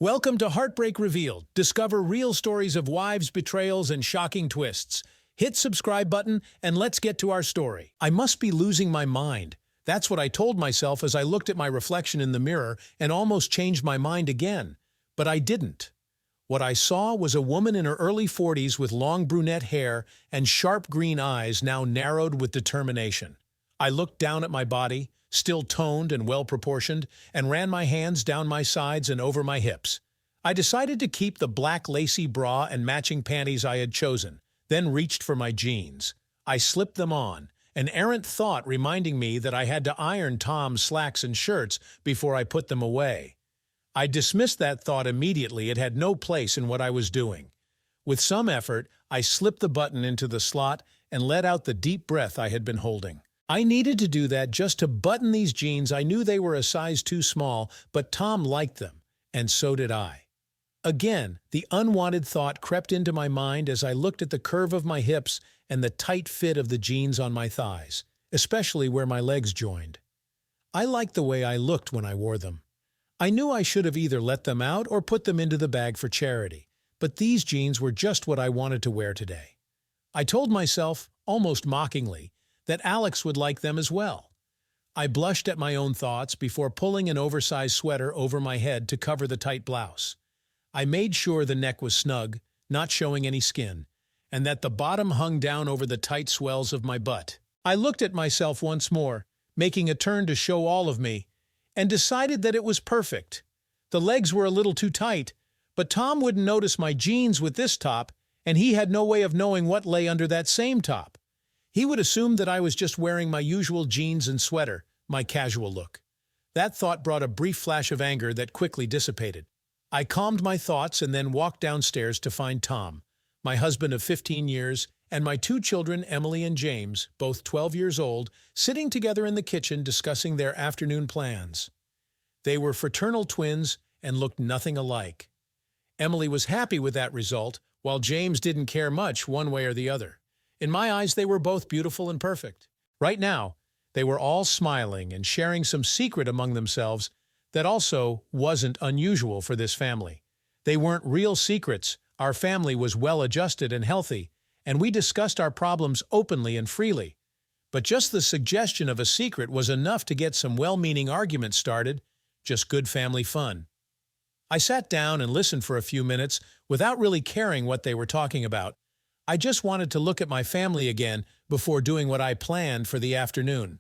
Welcome to Heartbreak Revealed. Discover real stories of wives, betrayals, and shocking twists. Hit subscribe button and let's get to our story. I must be losing my mind. That's what I told myself as I looked at my reflection in the mirror and almost changed my mind again. But I didn't. What I saw was a woman in her early 40s with long brunette hair and sharp green eyes now narrowed with determination. I looked down at my body, still toned and well-proportioned, and ran my hands down my sides and over my hips. I decided to keep the black lacy bra and matching panties I had chosen, then reached for my jeans. I slipped them on, an errant thought reminding me that I had to iron Tom's slacks and shirts before I put them away. I dismissed that thought immediately. It had no place in what I was doing. With some effort, I slipped the button into the slot and let out the deep breath I had been holding. I needed to do that just to button these jeans. I knew they were a size too small, but Tom liked them, and so did I. Again, the unwanted thought crept into my mind as I looked at the curve of my hips and the tight fit of the jeans on my thighs, especially where my legs joined. I liked the way I looked when I wore them. I knew I should have either let them out or put them into the bag for charity, but these jeans were just what I wanted to wear today. I told myself, almost mockingly, that Alex would like them as well. I blushed at my own thoughts before pulling an oversized sweater over my head to cover the tight blouse. I made sure the neck was snug, not showing any skin, and that the bottom hung down over the tight swells of my butt. I looked at myself once more, making a turn to show all of me, and decided that it was perfect. The legs were a little too tight, but Tom wouldn't notice my jeans with this top, and he had no way of knowing what lay under that same top. He would assume that I was just wearing my usual jeans and sweater, my casual look. That thought brought a brief flash of anger that quickly dissipated. I calmed my thoughts and then walked downstairs to find Tom, my husband of 15 years, and my two children, Emily and James, both 12 years old, sitting together in the kitchen discussing their afternoon plans. They were fraternal twins and looked nothing alike. Emily was happy with that result, while James didn't care much one way or the other. In my eyes, they were both beautiful and perfect. Right now, they were all smiling and sharing some secret among themselves that also wasn't unusual for this family. They weren't real secrets. Our family was well-adjusted and healthy, and we discussed our problems openly and freely. But just the suggestion of a secret was enough to get some well-meaning arguments started, just good family fun. I sat down and listened for a few minutes without really caring what they were talking about. I just wanted to look at my family again before doing what I planned for the afternoon.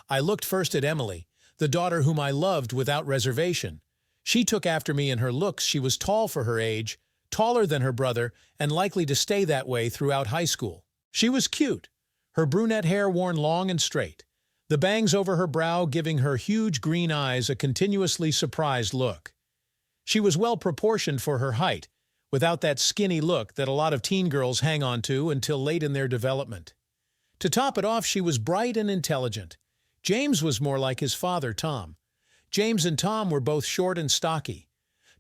I looked first at Emily, the daughter whom I loved without reservation. She took after me in her looks. She was tall for her age, taller than her brother, and likely to stay that way throughout high school. She was cute, her brunette hair worn long and straight, the bangs over her brow giving her huge green eyes a continuously surprised look. She was well proportioned for her height, without that skinny look that a lot of teen girls hang on to until late in their development. To top it off, she was bright and intelligent. James was more like his father, Tom. James and Tom were both short and stocky.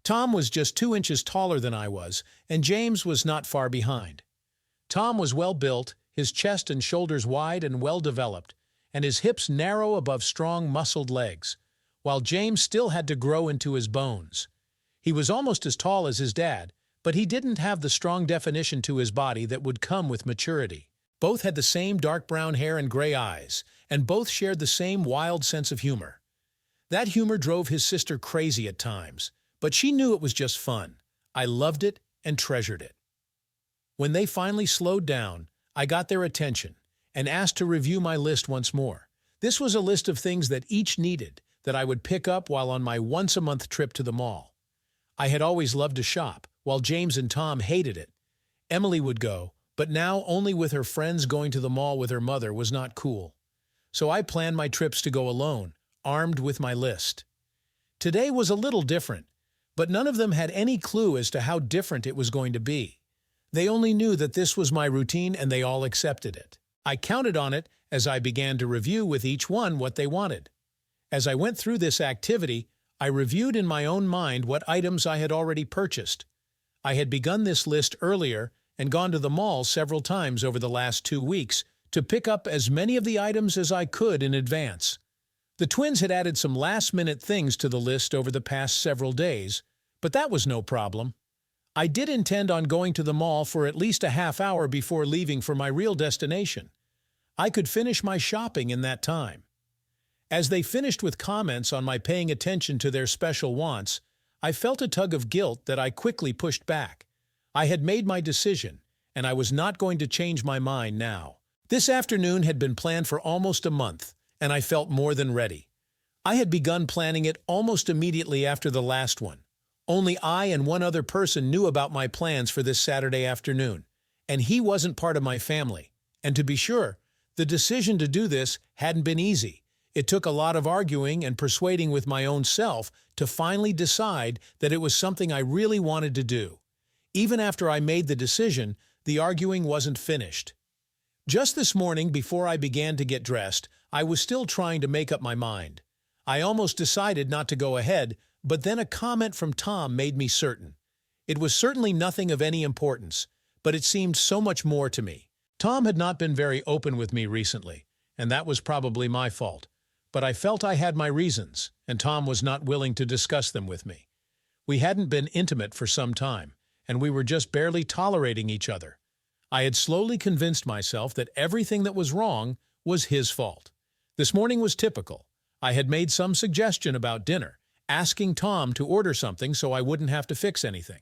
Tom was just 2 inches taller than I was, and James was not far behind. Tom was well-built, his chest and shoulders wide and well-developed, and his hips narrow above strong, muscled legs, while James still had to grow into his bones. He was almost as tall as his dad, but he didn't have the strong definition to his body that would come with maturity. Both had the same dark brown hair and gray eyes, and both shared the same wild sense of humor. That humor drove his sister crazy at times, but she knew it was just fun. I loved it and treasured it. When they finally slowed down, I got their attention and asked to review my list once more. This was a list of things that each needed that I would pick up while on my once-a-month trip to the mall. I had always loved to shop, while James and Tom hated it. Emily would go, but now only with her friends. Going to the mall with her mother was not cool. So I planned my trips to go alone, armed with my list. Today was a little different, but none of them had any clue as to how different it was going to be. They only knew that this was my routine and they all accepted it. I counted on it as I began to review with each one what they wanted. As I went through this activity, I reviewed in my own mind what items I had already purchased. I had begun this list earlier and gone to the mall several times over the last 2 weeks to pick up as many of the items as I could in advance. The twins had added some last-minute things to the list over the past several days, But that was no problem. I did intend on going to the mall for at least a half hour before leaving for my real destination. I could finish my shopping in that time. As they finished with comments on my paying attention to their special wants, I felt a tug of guilt that I quickly pushed back. I had made my decision, and I was not going to change my mind now. This afternoon had been planned for almost a month, and I felt more than ready. I had begun planning it almost immediately after the last one. Only I and one other person knew about my plans for this Saturday afternoon, and he wasn't part of my family. And to be sure, the decision to do this hadn't been easy. It took a lot of arguing and persuading with my own self to finally decide that it was something I really wanted to do. Even after I made the decision, the arguing wasn't finished. Just this morning, before I began to get dressed, I was still trying to make up my mind. I almost decided not to go ahead, but then a comment from Tom made me certain. It was certainly nothing of any importance, but it seemed so much more to me. Tom had not been very open with me recently, and that was probably my fault. But I felt I had my reasons, and Tom was not willing to discuss them with me. We hadn't been intimate for some time, and we were just barely tolerating each other. I had slowly convinced myself that everything that was wrong was his fault. This morning was typical. I had made some suggestion about dinner, asking Tom to order something so I wouldn't have to fix anything.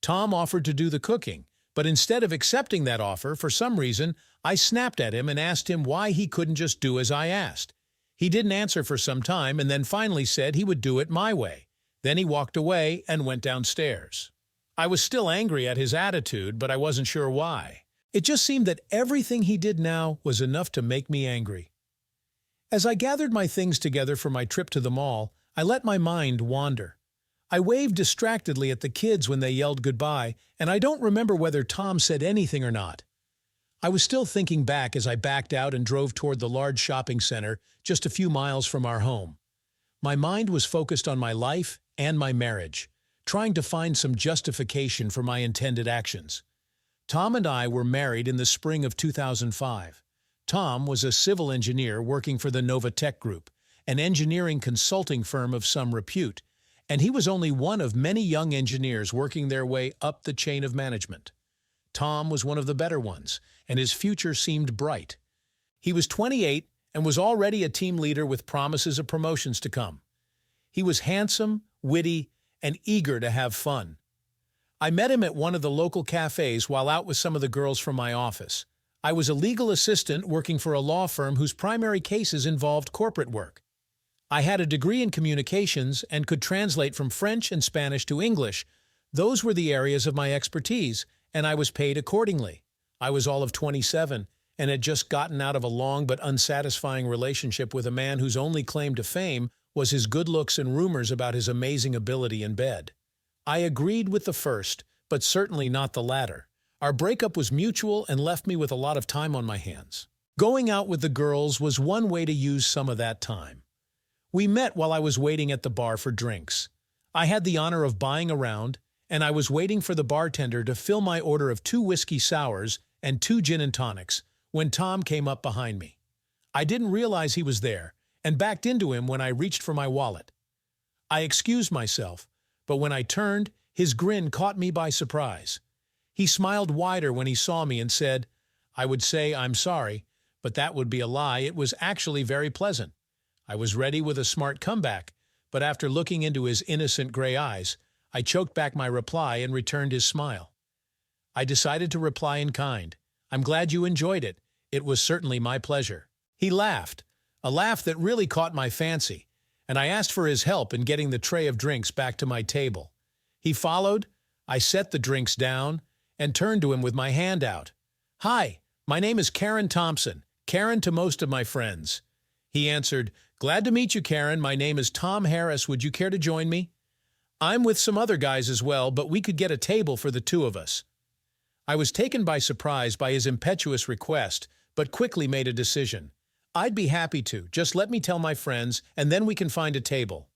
Tom offered to do the cooking, but instead of accepting that offer, for some reason, I snapped at him and asked him why he couldn't just do as I asked. He didn't answer for some time and then finally said he would do it my way. Then he walked away and went downstairs. I was still angry at his attitude, but I wasn't sure why. It just seemed that everything he did now was enough to make me angry. As I gathered my things together for my trip to the mall, I let my mind wander. I waved distractedly at the kids when they yelled goodbye, and I don't remember whether Tom said anything or not. I was still thinking back as I backed out and drove toward the large shopping center just a few miles from our home. My mind was focused on my life and my marriage, trying to find some justification for my intended actions. Tom and I were married in the spring of 2005. Tom was a civil engineer working for the Nova Tech Group, an engineering consulting firm of some repute, and he was only one of many young engineers working their way up the chain of management. Tom was one of the better ones, and his future seemed bright. He was 28 and was already a team leader with promises of promotions to come. He was handsome, witty, and eager to have fun. I met him at one of the local cafes while out with some of the girls from my office. I was a legal assistant working for a law firm whose primary cases involved corporate work. I had a degree in communications and could translate from French and Spanish to English. Those were the areas of my expertise, and I was paid accordingly. I was all of 27 and had just gotten out of a long but unsatisfying relationship with a man whose only claim to fame was his good looks and rumors about his amazing ability in bed. I agreed with the first, but certainly not the latter. Our breakup was mutual and left me with a lot of time on my hands. Going out with the girls was one way to use some of that time. We met while I was waiting at the bar for drinks. I had the honor of buying a round, and I was waiting for the bartender to fill my order of 2 whiskey sours and 2 gin and tonics when Tom came up behind me. I didn't realize he was there and backed into him when I reached for my wallet. I excused myself, but when I turned, his grin caught me by surprise. He smiled wider when he saw me and said, "I would say I'm sorry, but that would be a lie. It was actually very pleasant." I was ready with a smart comeback, but after looking into his innocent gray eyes, I choked back my reply and returned his smile. I decided to reply in kind. "I'm glad you enjoyed it. It was certainly my pleasure." He laughed, a laugh that really caught my fancy, and I asked for his help in getting the tray of drinks back to my table. He followed, I set the drinks down, and turned to him with my hand out. "Hi, my name is Karen Thompson, Karen to most of my friends." He answered, "Glad to meet you, Karen. My name is Tom Harris. Would you care to join me?" "I'm with some other guys as well, but we could get a table for the 2 of us." I was taken by surprise by his impetuous request, but quickly made a decision. "I'd be happy to. Just let me tell my friends, and then we can find a table."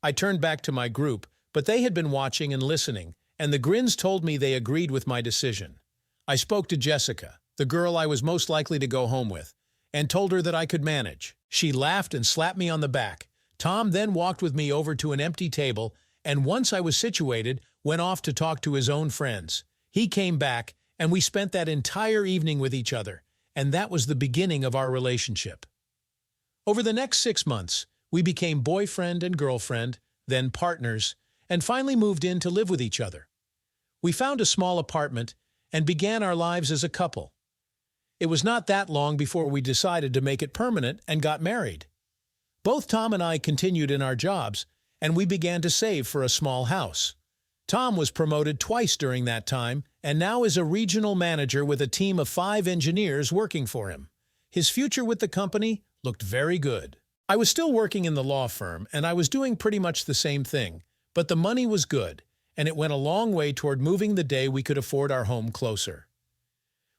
I turned back to my group, but they had been watching and listening, and the grins told me they agreed with my decision. I spoke to Jessica, the girl I was most likely to go home with, and told her that I could manage. She laughed and slapped me on the back. Tom then walked with me over to an empty table and once I was situated, went off to talk to his own friends. He came back, and we spent that entire evening with each other, and that was the beginning of our relationship. Over the next 6 months, we became boyfriend and girlfriend, then partners, and finally moved in to live with each other. We found a small apartment and began our lives as a couple. It was not that long before we decided to make it permanent and got married. Both Tom and I continued in our jobs, and we began to save for a small house. Tom was promoted twice during that time and now is a regional manager with a team of 5 engineers working for him. His future with the company looked very good. I was still working in the law firm, and I was doing pretty much the same thing, but the money was good, and it went a long way toward moving the day we could afford our home closer.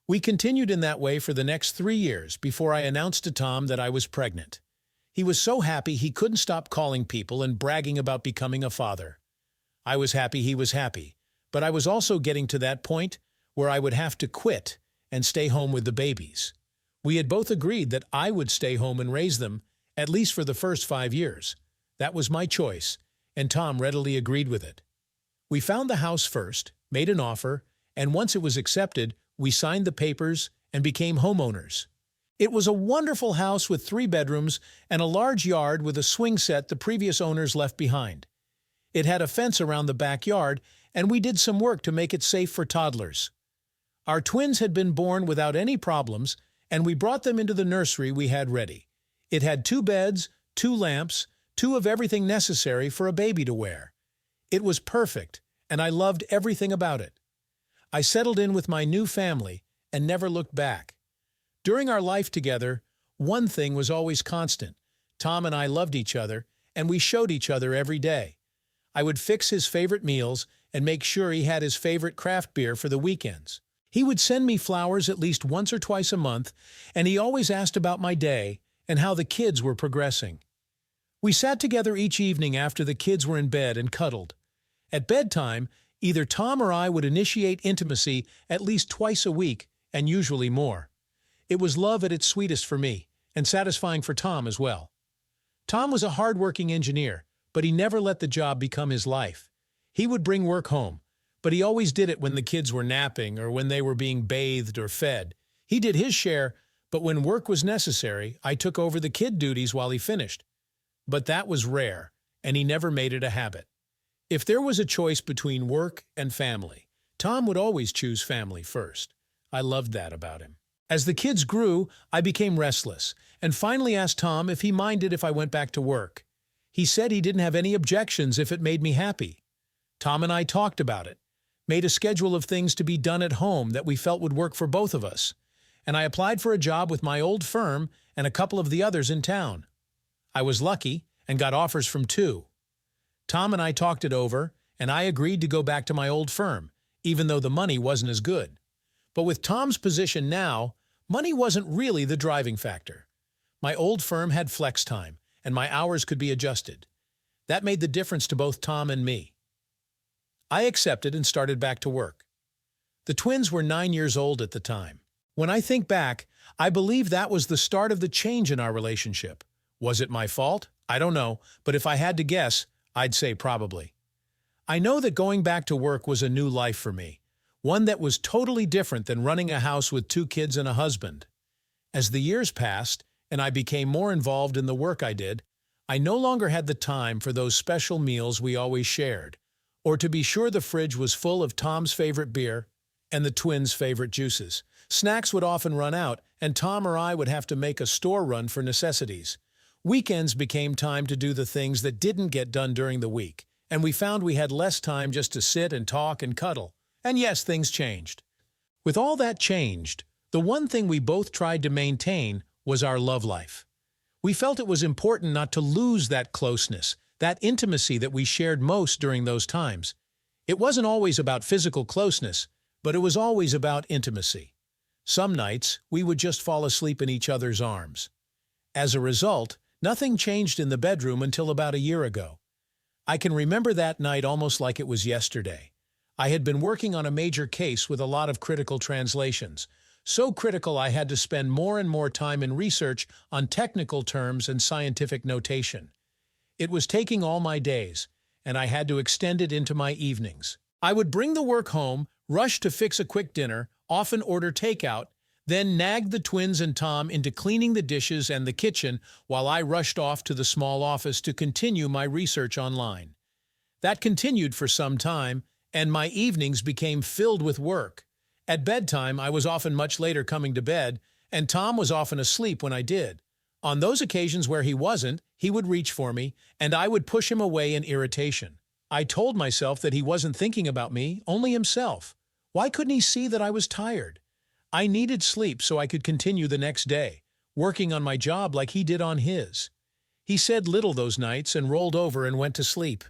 We continued in that way for the next 3 years before I announced to Tom that I was pregnant. He was so happy he couldn't stop calling people and bragging about becoming a father. I was happy he was happy, but I was also getting to that point where I would have to quit and stay home with the babies. We had both agreed that I would stay home and raise them, at least for the first 5 years. That was my choice, and Tom readily agreed with it. We found the house first, made an offer, and once it was accepted, we signed the papers and became homeowners. It was a wonderful house with 3 bedrooms and a large yard with a swing set the previous owners left behind. It had a fence around the backyard, and we did some work to make it safe for toddlers. Our twins had been born without any problems, and we brought them into the nursery we had ready. It had 2 beds, 2 lamps, 2 of everything necessary for a baby to wear. It was perfect, and I loved everything about it. I settled in with my new family and never looked back. During our life together, one thing was always constant. Tom and I loved each other, and we showed each other every day. I would fix his favorite meals and make sure he had his favorite craft beer for the weekends. He would send me flowers at least once or twice a month, and he always asked about my day and how the kids were progressing. We sat together each evening after the kids were in bed and cuddled. At bedtime, either Tom or I would initiate intimacy at least twice a week, and usually more. It was love at its sweetest for me, and satisfying for Tom as well. Tom was a hard-working engineer, but he never let the job become his life. He would bring work home, but he always did it when the kids were napping or when they were being bathed or fed. He did his share, but when work was necessary, I took over the kid duties while he finished. But that was rare, and he never made it a habit. If there was a choice between work and family, Tom would always choose family first. I loved that about him. As the kids grew, I became restless, and finally asked Tom if he minded if I went back to work. He said he didn't have any objections if it made me happy. Tom and I talked about it, made a schedule of things to be done at home that we felt would work for both of us, and I applied for a job with my old firm and a couple of the others in town. I was lucky and got offers from 2. Tom and I talked it over, and I agreed to go back to my old firm, even though the money wasn't as good. But with Tom's position now, money wasn't really the driving factor. My old firm had flex time, and my hours could be adjusted. That made the difference to both Tom and me. I accepted and started back to work. The twins were 9 years old at the time. When I think back, I believe that was the start of the change in our relationship. Was it my fault? I don't know, but if I had to guess, I'd say probably. I know that going back to work was a new life for me, one that was totally different than running a house with 2 kids and a husband. As the years passed, and I became more involved in the work I did, I no longer had the time for those special meals we always shared, or to be sure the fridge was full of Tom's favorite beer and the twins' favorite juices. Snacks would often run out, and Tom or I would have to make a store run for necessities. Weekends became time to do the things that didn't get done during the week, and we found we had less time just to sit and talk and cuddle. And yes, things changed. With all that changed, the one thing we both tried to maintain was our love life. We felt it was important not to lose that closeness, that intimacy that we shared most during those times. It wasn't always about physical closeness, but it was always about intimacy. Some nights, we would just fall asleep in each other's arms. As a result, nothing changed in the bedroom until about a year ago. I can remember that night almost like it was yesterday. I had been working on a major case with a lot of critical translations. So critical I had to spend more and more time in research on technical terms and scientific notation. It was taking all my days, and I had to extend it into my evenings. I would bring the work home, rush to fix a quick dinner, often order takeout, then nag the twins and Tom into cleaning the dishes and the kitchen while I rushed off to the small office to continue my research online. That continued for some time, and my evenings became filled with work. At bedtime, I was often much later coming to bed, and Tom was often asleep when I did. On those occasions where he wasn't, he would reach for me, and I would push him away in irritation. I told myself that he wasn't thinking about me, only himself. Why couldn't he see that I was tired? I needed sleep so I could continue the next day, working on my job like he did on his. He said little those nights and rolled over and went to sleep.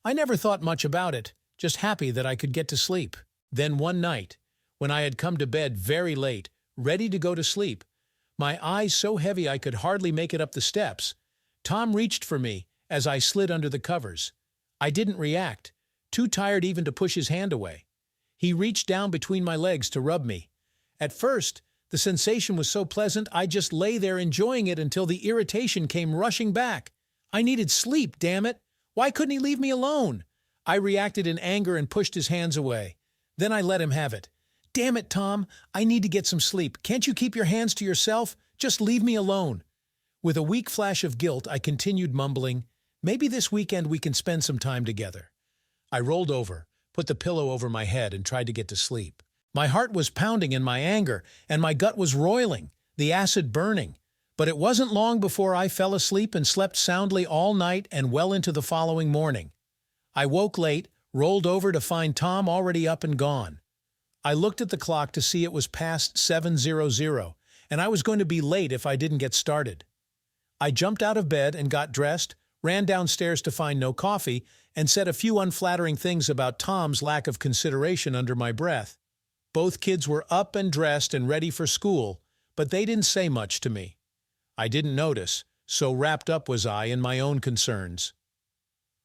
I never thought much about it, just happy that I could get to sleep. Then one night, when I had come to bed very late, ready to go to sleep, my eyes so heavy I could hardly make it up the steps, Tom reached for me as I slid under the covers. I didn't react, too tired even to push his hand away. He reached down between my legs to rub me. At first, the sensation was so pleasant I just lay there enjoying it until the irritation came rushing back. I needed sleep, damn it! Why couldn't he leave me alone? I reacted in anger and pushed his hands away. Then I let him have it. Damn it, Tom, I need to get some sleep. Can't you keep your hands to yourself? Just leave me alone. With a weak flash of guilt, I continued mumbling, maybe this weekend we can spend some time together. I rolled over, put the pillow over my head, and tried to get to sleep. My heart was pounding in my anger, and my gut was roiling, the acid burning. But it wasn't long before I fell asleep and slept soundly all night and well into the following morning. I woke late, rolled over to find Tom already up and gone. I looked at the clock to see it was past 7:00, and I was going to be late if I didn't get started. I jumped out of bed and got dressed, ran downstairs to find no coffee, and said a few unflattering things about Tom's lack of consideration under my breath. Both kids were up and dressed and ready for school, but they didn't say much to me. I didn't notice, so wrapped up was I in my own concerns.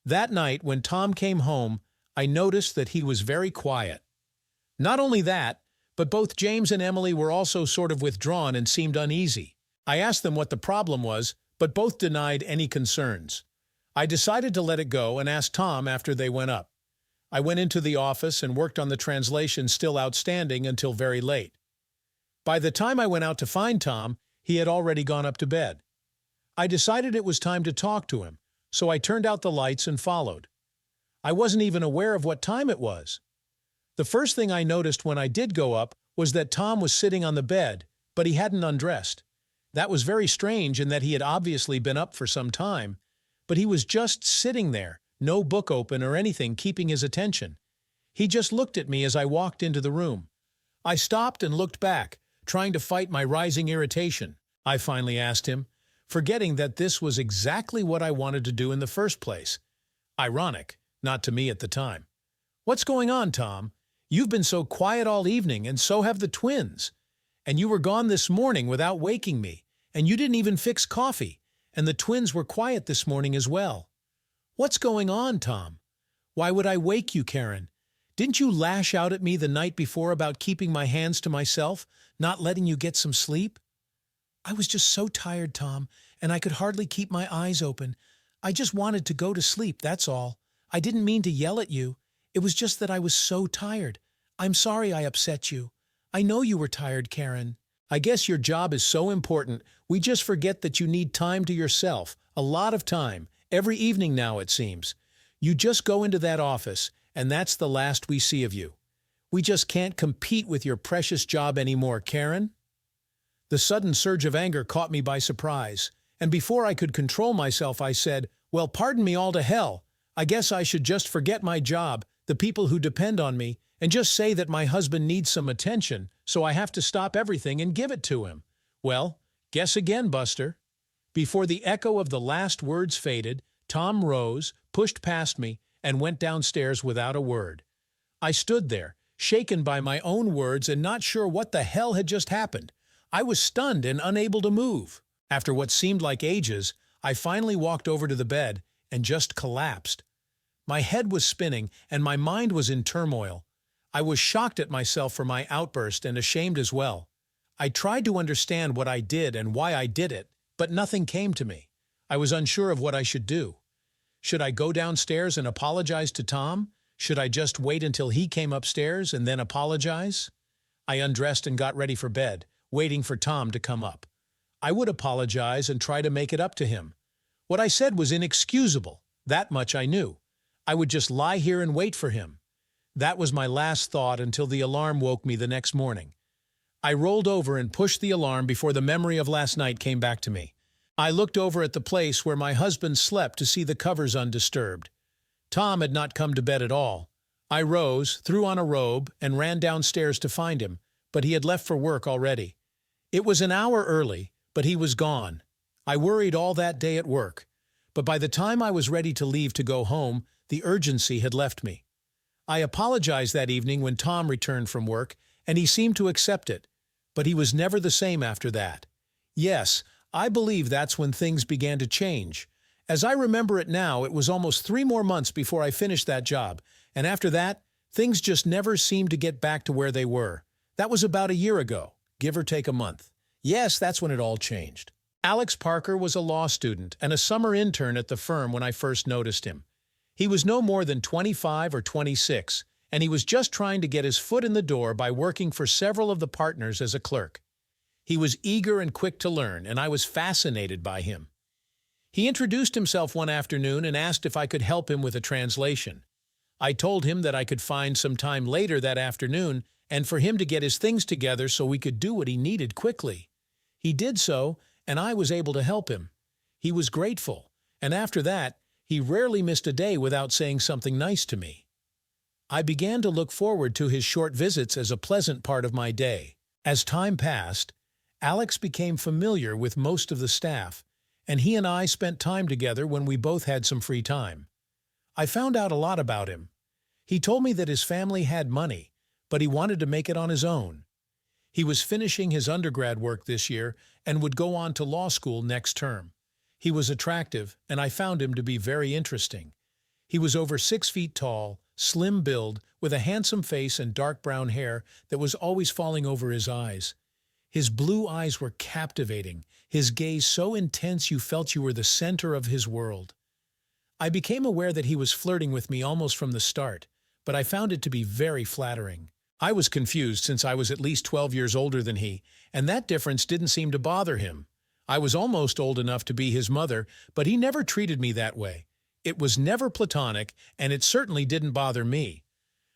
That night, when Tom came home, I noticed that he was very quiet. Not only that, but both James and Emily were also sort of withdrawn and seemed uneasy. I asked them what the problem was, but both denied any concerns. I decided to let it go and asked Tom after they went up. I went into the office and worked on the translation still outstanding until very late. By the time I went out to find Tom, he had already gone up to bed. I decided it was time to talk to him, so I turned out the lights and followed. I wasn't even aware of what time it was. The first thing I noticed when I did go up was that Tom was sitting on the bed, but he hadn't undressed. That was very strange in that he had obviously been up for some time, but he was just sitting there, no book open or anything keeping his attention. He just looked at me as I walked into the room. I stopped and looked back, trying to fight my rising irritation. I finally asked him, forgetting that this was exactly what I wanted to do in the first place. Ironic, not to me at the time. What's going on, Tom? You've been so quiet all evening, and so have the twins. And you were gone this morning without waking me, and you didn't even fix coffee, and the twins were quiet this morning as well. What's going on, Tom? Why would I wake you, Karen? Didn't you lash out at me the night before about keeping my hands to myself, not letting you get some sleep? I was just so tired, Tom, and I could hardly keep my eyes open. I just wanted to go to sleep, that's all. I didn't mean to yell at you. It was just that I was so tired. I'm sorry I upset you. I know you were tired, Karen. I guess your job is so important, we just forget that you need time to yourself, a lot of time, every evening now it seems. You just go into that office, and that's the last we see of you. We just can't compete with your precious job anymore, Karen. The sudden surge of anger caught me by surprise, and before I could control myself I said, well, pardon me all to hell. I guess I should just forget my job, the people who depend on me, and just say that my husband needs some attention, so I have to stop everything and give it to him. Well, guess again, Buster. Before the echo of the last words faded, Tom rose, pushed past me, and went downstairs without a word. I stood there, shaken by my own words and not sure what the hell had just happened. I was stunned and unable to move. After what seemed like ages, I finally walked over to the bed and just collapsed. My head was spinning and my mind was in turmoil. I was shocked at myself for my outburst and ashamed as well. I tried to understand what I did and why I did it, but nothing came to me. I was unsure of what I should do. Should I go downstairs and apologize to Tom? Should I just wait until he came upstairs and then apologize? I undressed and got ready for bed, waiting for Tom to come up. I would apologize and try to make it up to him. What I said was inexcusable. That much I knew. I would just lie here and wait for him. That was my last thought until the alarm woke me the next morning. I rolled over and pushed the alarm before the memory of last night came back to me. I looked over at the place where my husband slept to see the covers undisturbed. Tom had not come to bed at all. I rose, threw on a robe, and ran downstairs to find him, but he had left for work already. It was an hour early, but he was gone. I worried all that day at work, but by the time I was ready to leave to go home, the urgency had left me. I apologized that evening when Tom returned from work, and he seemed to accept it, but he was never the same after that. Yes, I believe that's when things began to change. As I remember it now, it was almost 3 more months before I finished that job, and after that, things just never seemed to get back to where they were. That was about a year ago, give or take a month. Yes, that's when it all changed. Alex Parker was a law student and a summer intern at the firm when I first noticed him. He was no more than 25 or 26, and he was just trying to get his foot in the door by working for several of the partners as a clerk. He was eager and quick to learn, and I was fascinated by him. He introduced himself one afternoon and asked if I could help him with a translation. I told him that I could find some time later that afternoon and for him to get his things together so we could do what he needed quickly. He did so, and I was able to help him. He was grateful, and after that, he rarely missed a day without saying something nice to me. I began to look forward to his short visits as a pleasant part of my day. As time passed, Alex became familiar with most of the staff, and he and I spent time together when we both had some free time. I found out a lot about him. He told me that his family had money, but he wanted to make it on his own. He was finishing his undergrad work this year and would go on to law school next term. He was attractive, and I found him to be very interesting. He was over 6 feet tall, slim build, with a handsome face and dark brown hair that was always falling over his eyes. His blue eyes were captivating, his gaze so intense you felt you were the center of his world. I became aware that he was flirting with me almost from the start, but I found it to be very flattering. I was confused since I was at least 12 years older than he, and that difference didn't seem to bother him. I was almost old enough to be his mother, but he never treated me that way. It was never platonic, and it certainly didn't bother me.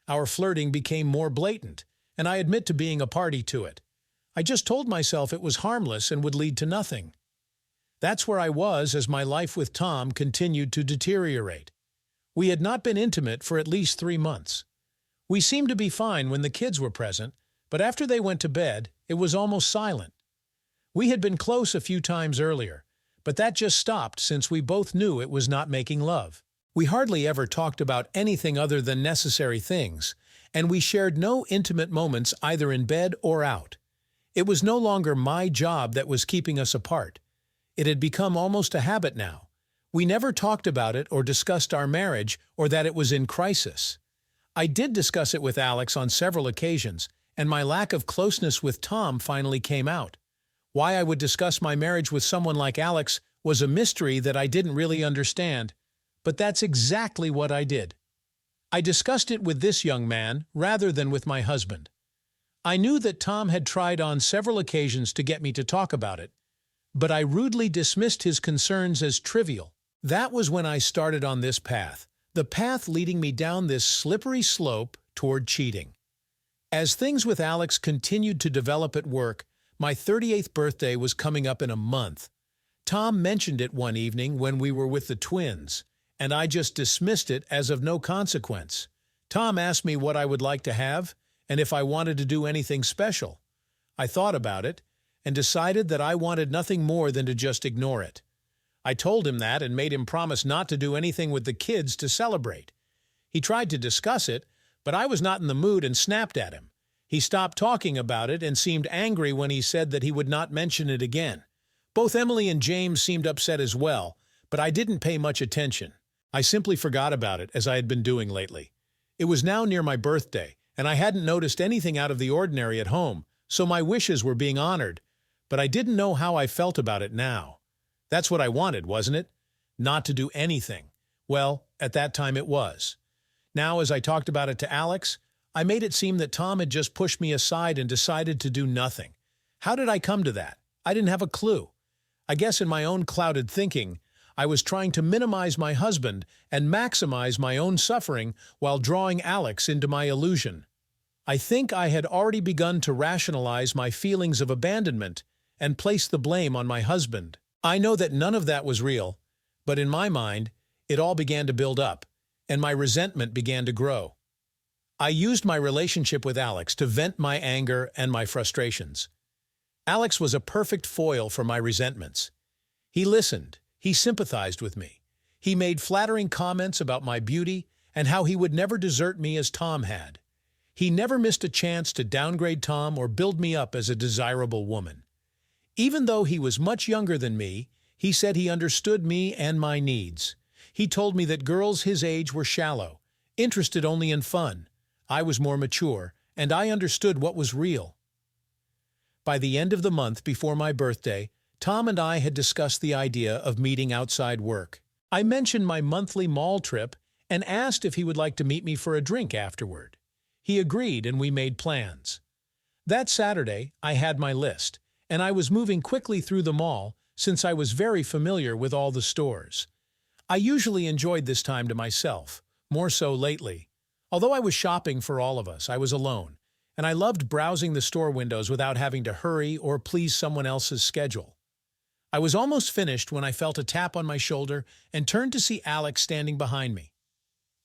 Our flirting became more blatant, and I admit to being a party to it. I just told myself it was harmless and would lead to nothing. That's where I was as my life with Tom continued to deteriorate. We had not been intimate for at least 3 months. We seemed to be fine when the kids were present, but after they went to bed, it was almost silent. We had been close a few times earlier, but that just stopped since we both knew it was not making love. We hardly ever talked about anything other than necessary things, and we shared no intimate moments either in bed or out. It was no longer my job that was keeping us apart. It had become almost a habit now. We never talked about it or discussed our marriage or that it was in crisis. I did discuss it with Alex on several occasions, and my lack of closeness with Tom finally came out. Why I would discuss my marriage with someone like Alex was a mystery that I didn't really understand, but that's exactly what I did. I discussed it with this young man rather than with my husband. I knew that Tom had tried on several occasions to get me to talk about it, but I rudely dismissed his concerns as trivial. That was when I started on this path, the path leading me down this slippery slope toward cheating. As things with Alex continued to develop at work, my 38th birthday was coming up in a month. Tom mentioned it one evening when we were with the twins, and I just dismissed it as of no consequence. Tom asked me what I would like to have and if I wanted to do anything special. I thought about it and decided that I wanted nothing more than to just ignore it. I told him that and made him promise not to do anything with the kids to celebrate. He tried to discuss it, but I was not in the mood and snapped at him. He stopped talking about it and seemed angry when he said that he would not mention it again. Both Emily and James seemed upset as well, but I didn't pay much attention. I simply forgot about it, as I had been doing lately. It was now near my birthday, and I hadn't noticed anything out of the ordinary at home, so my wishes were being honored, but I didn't know how I felt about it now. That's what I wanted, wasn't it? Not to do anything. Well, at that time it was. Now, as I talked about it to Alex, I made it seem that Tom had just pushed me aside and decided to do nothing. How did I come to that? I didn't have a clue. I guess in my own clouded thinking, I was trying to minimize my husband and maximize my own suffering while drawing Alex into my illusion. I think I had already begun to rationalize my feelings of abandonment and place the blame on my husband. I know that none of that was real, but in my mind, it all began to build up, and my resentment began to grow. I used my relationship with Alex to vent my anger and my frustrations. Alex was a perfect foil for my resentments. He listened, he sympathized with me. He made flattering comments about my beauty and how he would never desert me as Tom had. He never missed a chance to downgrade Tom or build me up as a desirable woman. Even though he was much younger than me, he said he understood me and my needs. He told me that girls his age were shallow, interested only in fun. I was more mature, and I understood what was real. By the end of the month before my birthday, Tom and I had discussed the idea of meeting outside work. I mentioned my monthly mall trip and asked if he would like to meet me for a drink afterward. He agreed and we made plans. That Saturday, I had my list, and I was moving quickly through the mall since I was very familiar with all the stores. I usually enjoyed this time to myself, more so lately. Although I was shopping for all of us, I was alone, and I loved browsing the store windows without having to hurry or please someone else's schedule. I was almost finished when I felt a tap on my shoulder and turned to see Alex standing behind me.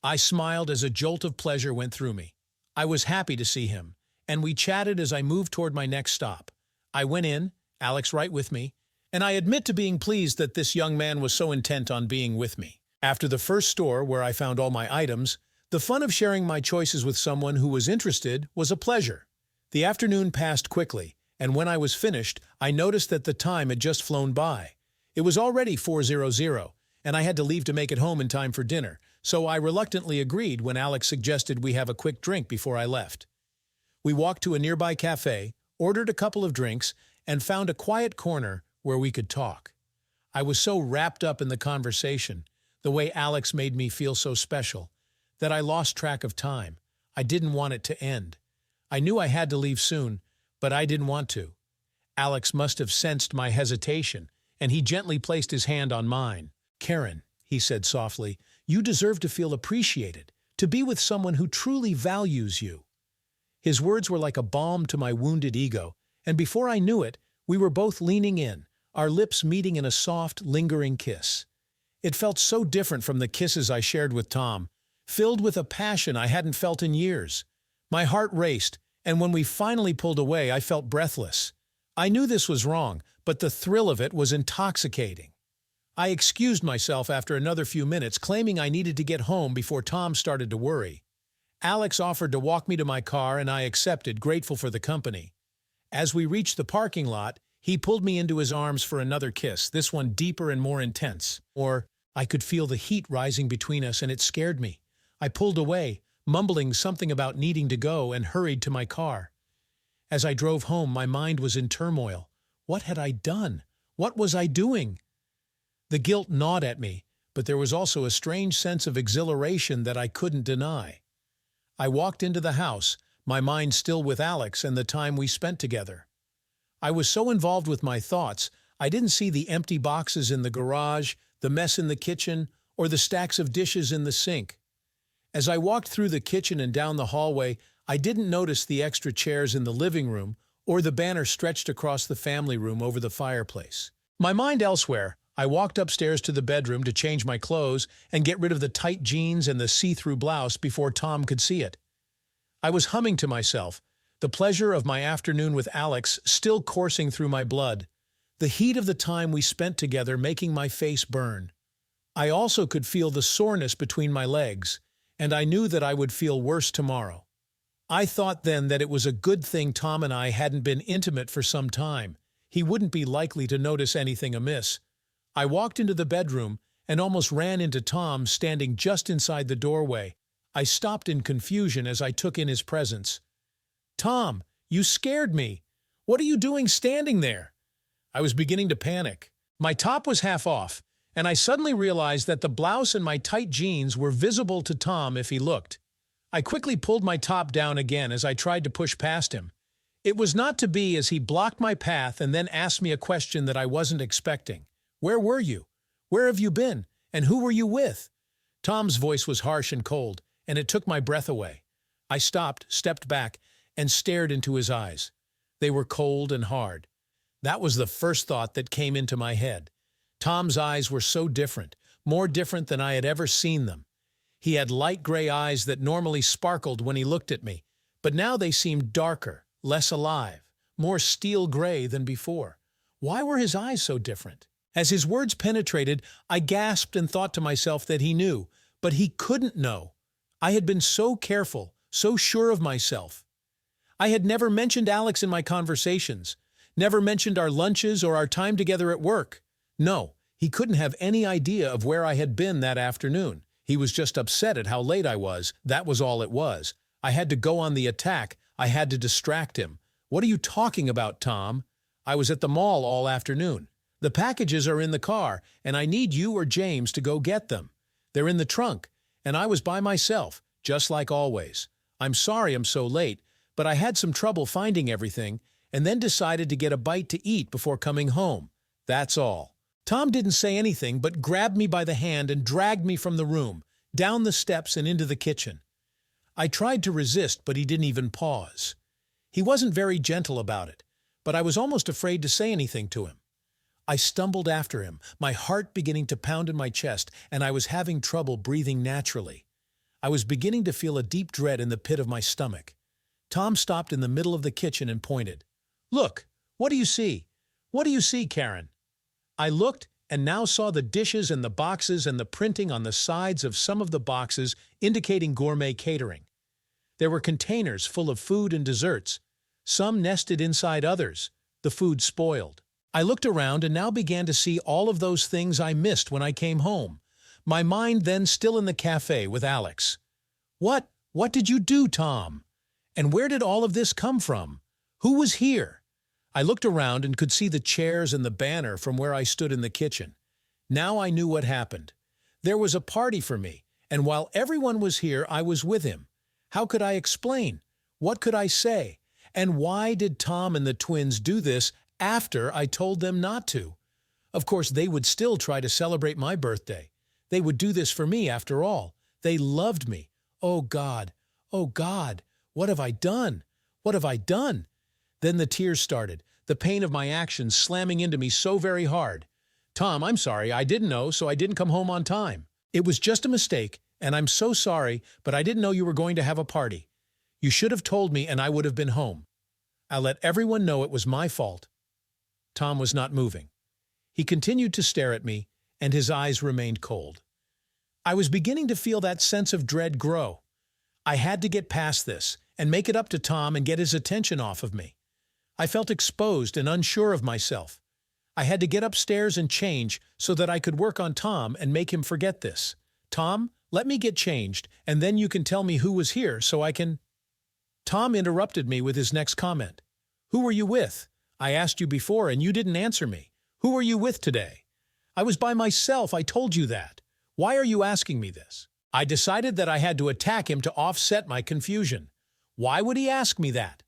I smiled as a jolt of pleasure went through me. I was happy to see him, and we chatted as I moved toward my next stop. I went in, Alex right with me, and I admit to being pleased that this young man was so intent on being with me. After the first store where I found all my items, the fun of sharing my choices with someone who was interested was a pleasure. The afternoon passed quickly, and when I was finished, I noticed that the time had just flown by. It was already 4:00, and I had to leave to make it home in time for dinner, so I reluctantly agreed when Alex suggested we have a quick drink before I left. We walked to a nearby cafe, ordered a couple of drinks, and found a quiet corner where we could talk. I was so wrapped up in the conversation, the way Alex made me feel so special, that I lost track of time. I didn't want it to end. I knew I had to leave soon, but I didn't want to. Alex must have sensed my hesitation, and he gently placed his hand on mine. "Karen," he said softly, "you deserve to feel appreciated, to be with someone who truly values you." His words were like a balm to my wounded ego, and before I knew it, we were both leaning in, our lips meeting in a soft, lingering kiss. It felt so different from the kisses I shared with Tom, filled with a passion I hadn't felt in years. My heart raced, and when we finally pulled away, I felt breathless. I knew this was wrong, but the thrill of it was intoxicating. I excused myself after another few minutes, claiming I needed to get home before Tom started to worry. Alex offered to walk me to my car, and I accepted, grateful for the company. As we reached the parking lot, he pulled me into his arms for another kiss, this one deeper and more intense. I could feel the heat rising between us, and it scared me. I pulled away, mumbling something about needing to go, and hurried to my car. As I drove home, my mind was in turmoil. What had I done? What was I doing? The guilt gnawed at me, but there was also a strange sense of exhilaration that I couldn't deny. I walked into the house, my mind still with Alex and the time we spent together. I was so involved with my thoughts, I didn't see the empty boxes in the garage, the mess in the kitchen, or the stacks of dishes in the sink. As I walked through the kitchen and down the hallway, I didn't notice the extra chairs in the living room or the banner stretched across the family room over the fireplace. My mind elsewhere, I walked upstairs to the bedroom to change my clothes and get rid of the tight jeans and the see-through blouse before Tom could see it. I was humming to myself, the pleasure of my afternoon with Alex still coursing through my blood, the heat of the time we spent together making my face burn. I also could feel the soreness between my legs, and I knew that I would feel worse tomorrow. I thought then that it was a good thing Tom and I hadn't been intimate for some time. He wouldn't be likely to notice anything amiss. I walked into the bedroom and almost ran into Tom standing just inside the doorway. I stopped in confusion as I took in his presence. "Tom, you scared me. What are you doing standing there?" I was beginning to panic. My top was half off, and I suddenly realized that the blouse and my tight jeans were visible to Tom if he looked. I quickly pulled my top down again as I tried to push past him. It was not to be as he blocked my path and then asked me a question that I wasn't expecting. "Where were you? Where have you been? And who were you with?" Tom's voice was harsh and cold, and it took my breath away. I stopped, stepped back, and stared into his eyes. They were cold and hard. That was the first thought that came into my head. Tom's eyes were so different, more different than I had ever seen them. He had light gray eyes that normally sparkled when he looked at me, but now they seemed darker, less alive, more steel gray than before. Why were his eyes so different? As his words penetrated, I gasped and thought to myself that he knew, but he couldn't know. I had been so careful, so sure of myself. I had never mentioned Alex in my conversations, never mentioned our lunches or our time together at work. No, he couldn't have any idea of where I had been that afternoon. He was just upset at how late I was. That was all it was. I had to go on the attack. I had to distract him. "What are you talking about, Tom? I was at the mall all afternoon. The packages are in the car, and I need you or James to go get them. They're in the trunk, and I was by myself, just like always. I'm sorry I'm so late, but I had some trouble finding everything, and then decided to get a bite to eat before coming home. That's all." Tom didn't say anything but grabbed me by the hand and dragged me from the room, down the steps and into the kitchen. I tried to resist, but he didn't even pause. He wasn't very gentle about it, but I was almost afraid to say anything to him. I stumbled after him, my heart beginning to pound in my chest, and I was having trouble breathing naturally. I was beginning to feel a deep dread in the pit of my stomach. Tom stopped in the middle of the kitchen and pointed. "Look, what do you see? What do you see, Karen?" I looked and now saw the dishes and the boxes and the printing on the sides of some of the boxes indicating gourmet catering. There were containers full of food and desserts, some nested inside others, the food spoiled. I looked around and now began to see all of those things I missed when I came home, my mind then still in the cafe with Alex. What did you do, Tom? And where did all of this come from? Who was here? I looked around and could see the chairs and the banner from where I stood in the kitchen. Now I knew what happened. There was a party for me, and while everyone was here, I was with him. How could I explain? What could I say? And why did Tom and the twins do this after I told them not to? Of course, they would still try to celebrate my birthday. They would do this for me after all. They loved me. Oh God, what have I done? What have I done? Then the tears started, the pain of my actions slamming into me so very hard. "Tom, I'm sorry, I didn't know, so I didn't come home on time. It was just a mistake, and I'm so sorry, but I didn't know you were going to have a party. You should have told me and I would have been home. I'll let everyone know it was my fault." Tom was not moving. He continued to stare at me, and his eyes remained cold. I was beginning to feel that sense of dread grow. I had to get past this and make it up to Tom and get his attention off of me. I felt exposed and unsure of myself. I had to get upstairs and change so that I could work on Tom and make him forget this. "Tom, let me get changed, and then you can tell me who was here so I can—" Tom interrupted me with his next comment. "Who were you with? I asked you before and you didn't answer me. Who were you with today?" "I was by myself, I told you that. Why are you asking me this?" I decided that I had to attack him to offset my confusion. Why would he ask me that?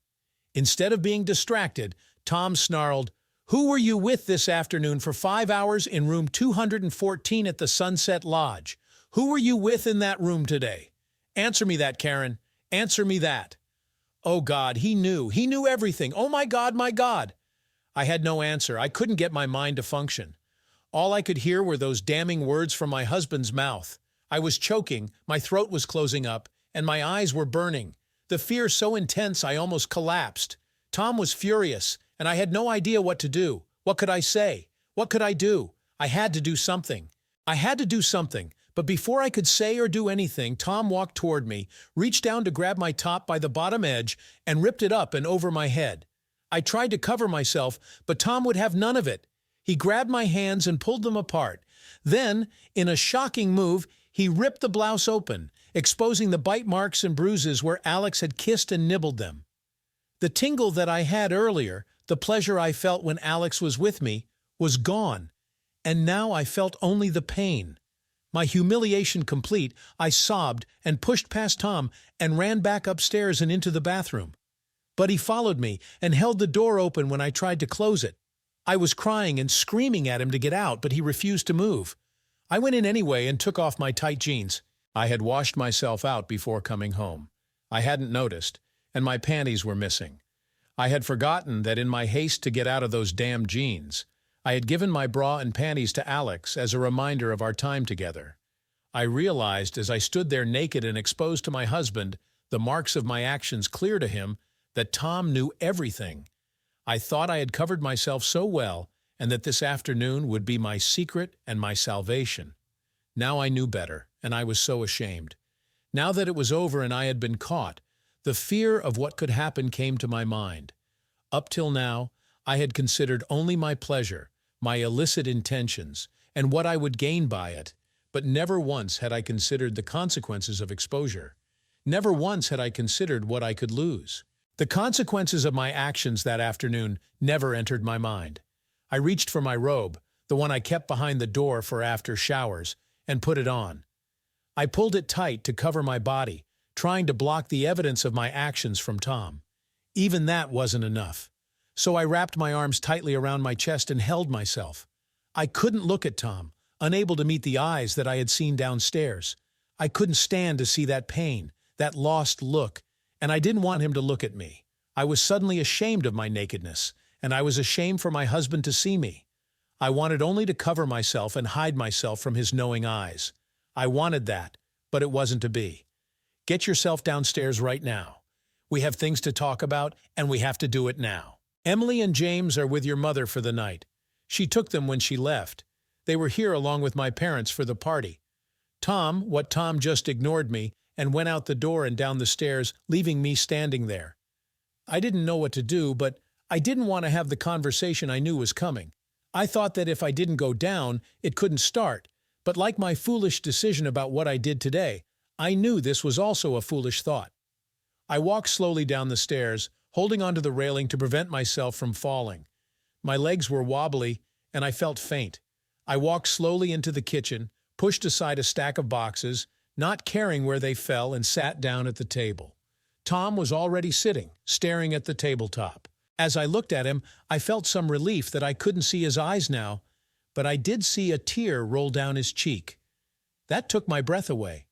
Instead of being distracted, Tom snarled, "Who were you with this afternoon for 5 hours in room 214 at the Sunset Lodge? Who were you with in that room today? Answer me that, Karen. Answer me that." Oh God, he knew everything. Oh my God, my God. I had no answer. I couldn't get my mind to function. All I could hear were those damning words from my husband's mouth. I was choking, my throat was closing up, and my eyes were burning. The fear so intense I almost collapsed. Tom was furious, and I had no idea what to do. What could I say? What could I do? I had to do something. But before I could say or do anything, Tom walked toward me, reached down to grab my top by the bottom edge, and ripped it up and over my head. I tried to cover myself, but Tom would have none of it. He grabbed my hands and pulled them apart. Then, in a shocking move, he ripped the blouse open, exposing the bite marks and bruises where Alex had kissed and nibbled them. The tingle that I had earlier, the pleasure I felt when Alex was with me, was gone. And now I felt only the pain. My humiliation complete, I sobbed and pushed past Tom and ran back upstairs and into the bathroom. But he followed me and held the door open when I tried to close it. I was crying and screaming at him to get out, but he refused to move. I went in anyway and took off my tight jeans. I had washed myself out before coming home. I hadn't noticed, and my panties were missing. I had forgotten that in my haste to get out of those damn jeans, I had given my bra and panties to Alex as a reminder of our time together. I realized as I stood there naked and exposed to my husband, the marks of my actions clear to him, that Tom knew everything. I thought I had covered myself so well, and that this afternoon would be my secret and my salvation. Now I knew better, and I was so ashamed. Now that it was over and I had been caught, the fear of what could happen came to my mind. Up till now, I had considered only my pleasure, my illicit intentions, and what I would gain by it, but never once had I considered the consequences of exposure. Never once had I considered what I could lose. The consequences of my actions that afternoon never entered my mind. I reached for my robe, the one I kept behind the door for after showers, and put it on. I pulled it tight to cover my body, trying to block the evidence of my actions from Tom. Even that wasn't enough. So I wrapped my arms tightly around my chest and held myself. I couldn't look at Tom, unable to meet the eyes that I had seen downstairs. I couldn't stand to see that pain, that lost look, and I didn't want him to look at me. I was suddenly ashamed of my nakedness, and I was ashamed for my husband to see me. I wanted only to cover myself and hide myself from his knowing eyes. I wanted that, but it wasn't to be. Get yourself downstairs right now. We have things to talk about, and we have to do it now. Emily and James are with your mother for the night. She took them when she left. They were here along with my parents for the party. Tom just ignored me and went out the door and down the stairs, leaving me standing there. I didn't know what to do, but I didn't want to have the conversation I knew was coming. I thought that if I didn't go down, it couldn't start. But like my foolish decision about what I did today, I knew this was also a foolish thought. I walked slowly down the stairs, holding onto the railing to prevent myself from falling. My legs were wobbly, and I felt faint. I walked slowly into the kitchen, pushed aside a stack of boxes, not caring where they fell, and sat down at the table. Tom was already sitting, staring at the tabletop. As I looked at him, I felt some relief that I couldn't see his eyes now, but I did see a tear roll down his cheek. That took my breath away.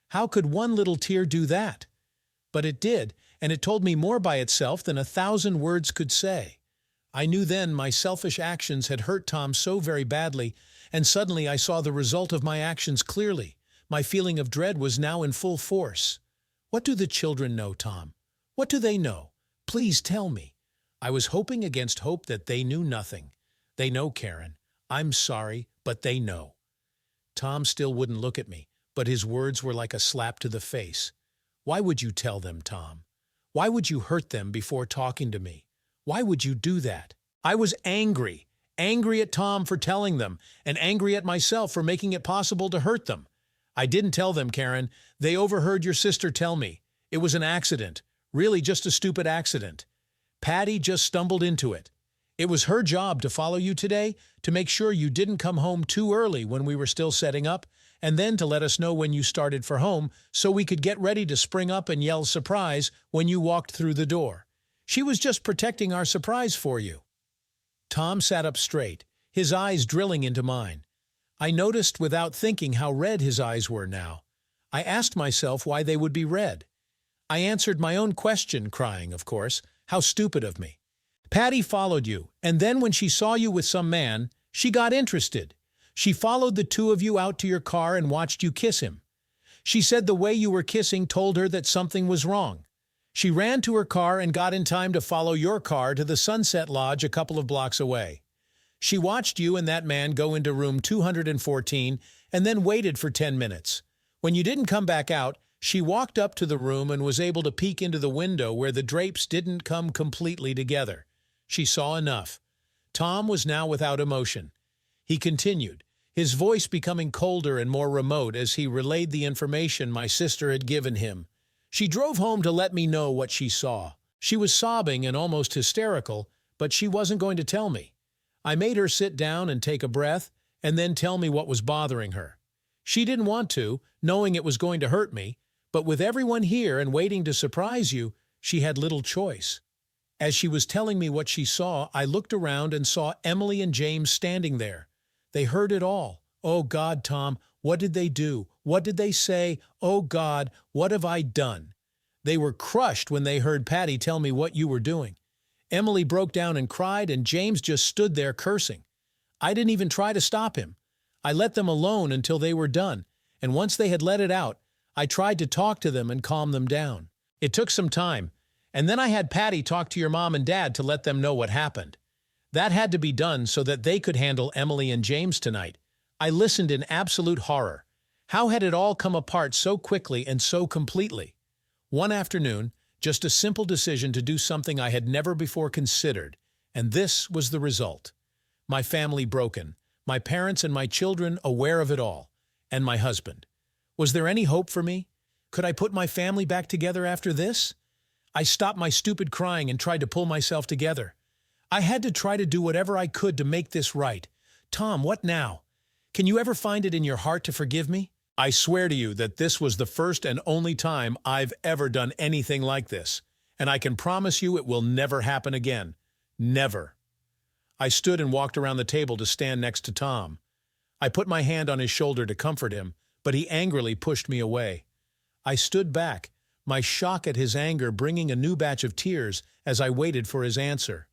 How could one little tear do that? But it did, and it told me more by itself than 1,000 words could say. I knew then my selfish actions had hurt Tom so very badly, and suddenly I saw the result of my actions clearly. My feeling of dread was now in full force. What do the children know, Tom? What do they know? Please tell me. I was hoping against hope that they knew nothing. They know, Karen. I'm sorry, but they know. Tom still wouldn't look at me, but his words were like a slap to the face. Why would you tell them, Tom? Why would you hurt them before talking to me? Why would you do that? I was angry. Angry at Tom for telling them, and angry at myself for making it possible to hurt them. I didn't tell them, Karen. They overheard your sister tell me. It was an accident. Really just a stupid accident. Patty just stumbled into it. It was her job to follow you today, to make sure you didn't come home too early when we were still setting up, and then to let us know when you started for home so we could get ready to spring up and yell surprise when you walked through the door. She was just protecting our surprise for you. Tom sat up straight, his eyes drilling into mine. I noticed without thinking how red his eyes were now. I asked myself why they would be red. I answered my own question, crying, of course. How stupid of me. Patty followed you, and then when she saw you with some man, she got interested. She followed the two of you out to your car and watched you kiss him. She said the way you were kissing told her that something was wrong. She ran to her car and got in time to follow your car to the Sunset Lodge a couple of blocks away. She watched you and that man go into room 214 and then waited for 10 minutes. When you didn't come back out, she walked up to the room and was able to peek into the window where the drapes didn't come completely together. She saw enough. Tom was now without emotion. He continued, his voice becoming colder and more remote as he relayed the information my sister had given him. She drove home to let me know what she saw. She was sobbing and almost hysterical, but she wasn't going to tell me. I made her sit down and take a breath, and then tell me what was bothering her. She didn't want to, knowing it was going to hurt me, but with everyone here and waiting to surprise you, she had little choice. As she was telling me what she saw, I looked around and saw Emily and James standing there. They heard it all. Oh God, Tom, what did they do? What did they say? Oh God, what have I done? They were crushed when they heard Patty tell me what you were doing. Emily broke down and cried, and James just stood there cursing. I didn't even try to stop him. I let them alone until they were done, and once they had let it out, I tried to talk to them and calm them down. It took some time, and then I had Patty talk to your mom and dad to let them know what happened. That had to be done so that they could handle Emily and James tonight. I listened in absolute horror. How had it all come apart so quickly and so completely? One afternoon, just a simple decision to do something I had never before considered, and this was the result. My family broken, my parents and my children aware of it all, and my husband. Was there any hope for me? Could I put my family back together after this? I stopped my stupid crying and tried to pull myself together. I had to try to do whatever I could to make this right. Tom, what now? Can you ever find it in your heart to forgive me? I swear to you that this was the first and only time I've ever done anything like this, and I can promise you it will never happen again. Never. I stood and walked around the table to stand next to Tom. I put my hand on his shoulder to comfort him, but he angrily pushed me away. I stood back, my shock at his anger bringing a new batch of tears as I waited for his answer.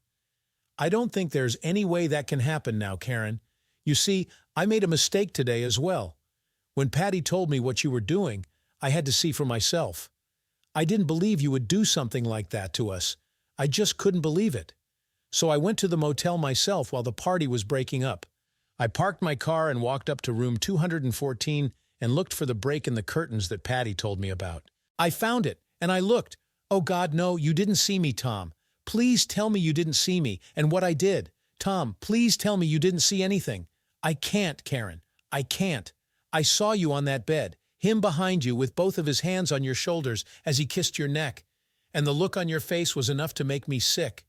I don't think there's any way that can happen now, Karen. You see, I made a mistake today as well. When Patty told me what you were doing, I had to see for myself. I didn't believe you would do something like that to us. I just couldn't believe it. So I went to the motel myself while the party was breaking up. I parked my car and walked up to room 214 and looked for the break in the curtains that Patty told me about. I found it, and I looked. Oh God, no, you didn't see me, Tom. Please tell me you didn't see me and what I did. Tom, please tell me you didn't see anything. I can't, Karen. I can't. I saw you on that bed, him behind you with both of his hands on your shoulders as he kissed your neck, and the look on your face was enough to make me sick.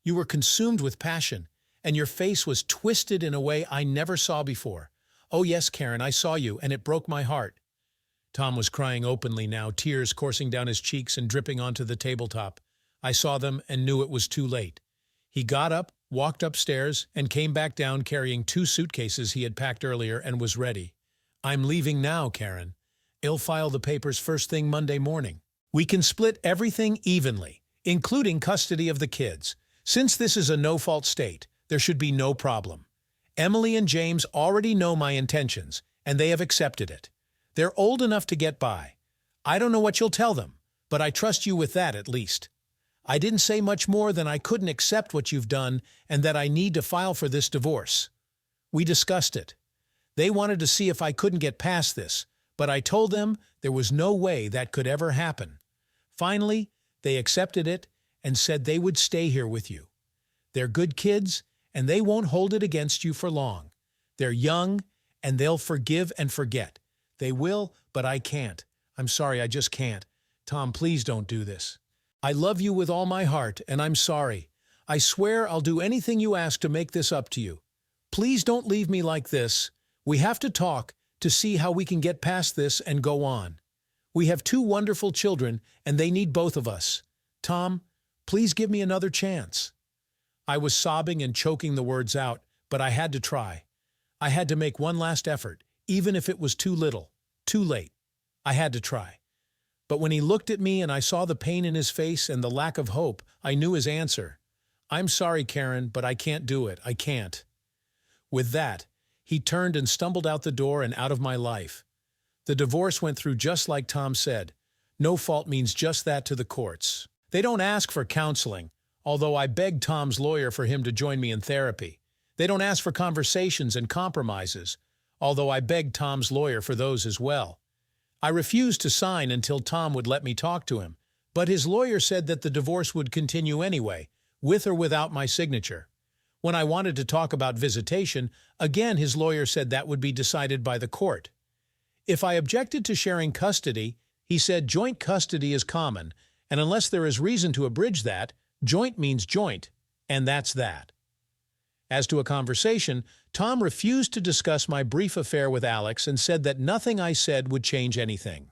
You were consumed with passion, and your face was twisted in a way I never saw before. Oh yes, Karen, I saw you, and it broke my heart. Tom was crying openly now, tears coursing down his cheeks and dripping onto the tabletop. I saw them and knew it was too late. He got up, walked upstairs, and came back down carrying 2 suitcases he had packed earlier and was ready. I'm leaving now, Karen. I'll file the papers first thing Monday morning. We can split everything evenly, including custody of the kids. Since this is a no-fault state, there should be no problem. Emily and James already know my intentions, and they have accepted it. They're old enough to get by. I don't know what you'll tell them, but I trust you with that at least. I didn't say much more than I couldn't accept what you've done and that I need to file for this divorce. We discussed it. They wanted to see if I couldn't get past this, but I told them there was no way that could ever happen. Finally, they accepted it and said they would stay here with you. They're good kids, and they won't hold it against you for long. They're young, and they'll forgive and forget. They will, but I can't. I'm sorry, I just can't. Tom, please don't do this. I love you with all my heart, and I'm sorry. I swear I'll do anything you ask to make this up to you. Please don't leave me like this. We have to talk to see how we can get past this and go on. We have 2 wonderful children, and they need both of us. Tom, please give me another chance. I was sobbing and choking the words out, but I had to try. I had to make one last effort, even if it was too little, too late. I had to try. But when he looked at me and I saw the pain in his face and the lack of hope, I knew his answer. I'm sorry, Karen, but I can't do it. I can't. With that, he turned and stumbled out the door and out of my life. The divorce went through just like Tom said. No fault means just that to the courts. They don't ask for counseling, although I begged Tom's lawyer for him to join me in therapy. They don't ask for conversations and compromises, although I begged Tom's lawyer for those as well. I refused to sign until Tom would let me talk to him, but his lawyer said that the divorce would continue anyway, with or without my signature. When I wanted to talk about visitation, again his lawyer said that would be decided by the court. If I objected to sharing custody, he said joint custody is common, and unless there is reason to abridge that, joint means joint, and that's that. As to a conversation, Tom refused to discuss my brief affair with Alex and said that nothing I said would change anything.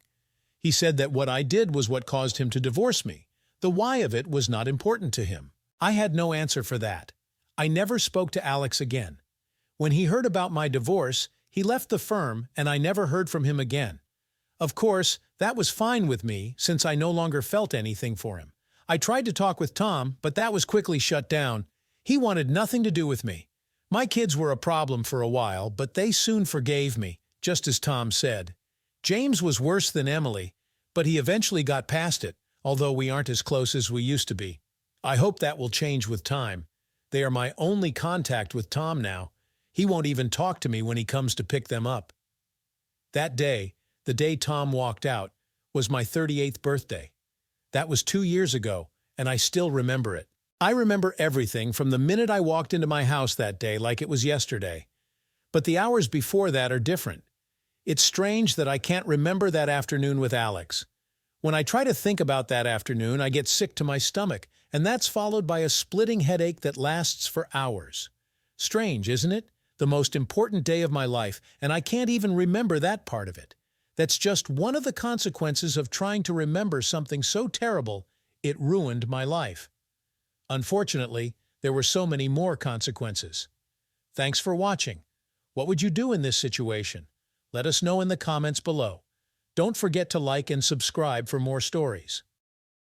He said that what I did was what caused him to divorce me. The why of it was not important to him. I had no answer for that. I never spoke to Alex again. When he heard about my divorce, he left the firm and I never heard from him again. Of course, that was fine with me since I no longer felt anything for him. I tried to talk with Tom, but that was quickly shut down. He wanted nothing to do with me. My kids were a problem for a while, but they soon forgave me, just as Tom said. James was worse than Emily, but he eventually got past it, although we aren't as close as we used to be. I hope that will change with time. They are my only contact with Tom now. He won't even talk to me when he comes to pick them up. That day, the day Tom walked out, was my 38th birthday. That was 2 years ago, and I still remember it. I remember everything from the minute I walked into my house that day like it was yesterday. But the hours before that are different. It's strange that I can't remember that afternoon with Alex. When I try to think about that afternoon, I get sick to my stomach, and that's followed by a splitting headache that lasts for hours. Strange, isn't it? The most important day of my life, and I can't even remember that part of it. That's just one of the consequences of trying to remember something so terrible, it ruined my life. Unfortunately, there were so many more consequences. Thanks for watching. What would you do in this situation? Let us know in the comments below. Don't forget to like and subscribe for more stories.